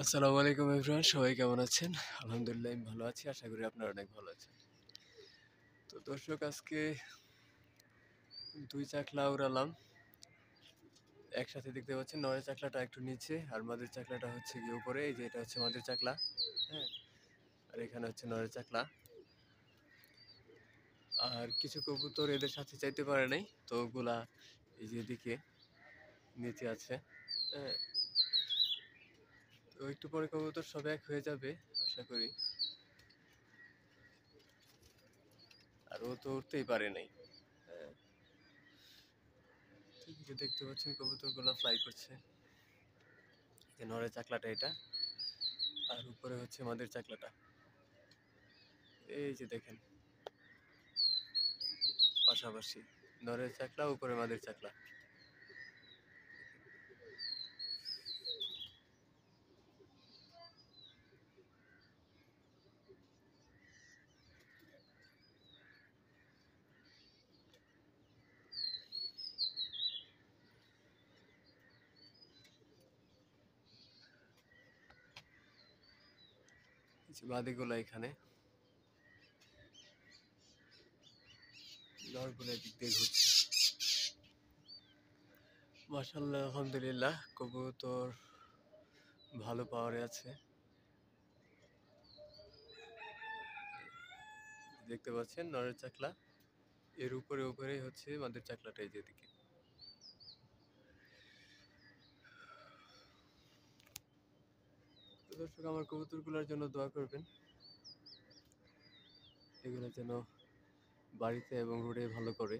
আসসালামু আলাইকুম এভরিওয়ান, সবাই কেমন আছেন? আলহামদুলিল্লাহ আমি ভালো আছি। আশা করি আপনারা অনেক ভালো আছেন। তো দর্শক, আজকে ২ চাকলা উড়ালাম। একসাথে দেখতে পাচ্ছেন নরের চাকলাটা একটু নিচে আর মাদির চাকলাটা হচ্ছে গিয়ে উপরে। এই যে এটা হচ্ছে মাদির চাকলা, হ্যাঁ? আর এখানে হচ্ছে নরের চাকলা। আর কিছু কবুতর এদের সাথে চাইতে পারে নাই, তো ওগুলা এই যে এদিকে নিচে আছে, হ্যাঁ? তো একটু পরে কবুতর সব এক হয়ে যাবে আশা করি। আর ও তো উঠতেই পারে নাই, হ্যাঁ? এই যে দেখতে পাচ্ছেন কবুতরগুলো ফ্লাই করছে। যে নরের চাকলাটা এটা, আর উপরে হচ্ছে মাদের চাকলাটা। এই যে দেখেন, পাশাপাশি নরের চাকলা, উপরে মাদের চাকলা। এই যে মাদিগুলো এখানে, নরগুলো এদিক দিয়ে ঘুরছে। মাশাআল্লাহ, আলহামদুলিল্লাহ, কবুতর ভালো পাওয়ারে আছে। দেখতে পাচ্ছেন নরের চাকলা, এর উপরে উপরেই হচ্ছে মাদের চাকলাটা, এই যেদিকে। তো দর্শক, আমার কবুতরগুলোর জন্য দোয়া করবেন, এগুলো যেন বাড়িতে এবং রোডে ভালো করে।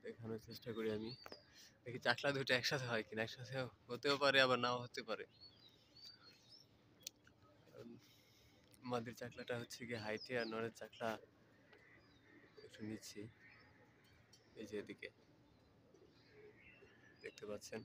দেখানোর চেষ্টা করি আমি, দেখি চাকলা দুটো একসাথে হয় কিনা। একসাথে হতেও পারে, আবার নাও হতে পারে। মাদের চাকলাটা হচ্ছে গিয়ে হাইটে, আর নরের চাকলা একটু নিচে, এই যে এদিকে দেখতে পাচ্ছেন।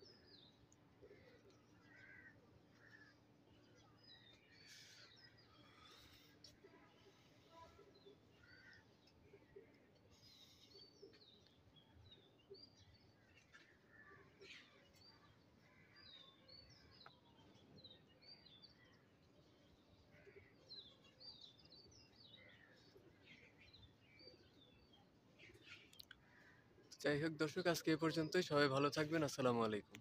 যাই হোক দর্শক, আজকে এ পর্যন্তই। সবাই ভালো থাকবেন। আসসালামু আলাইকুম।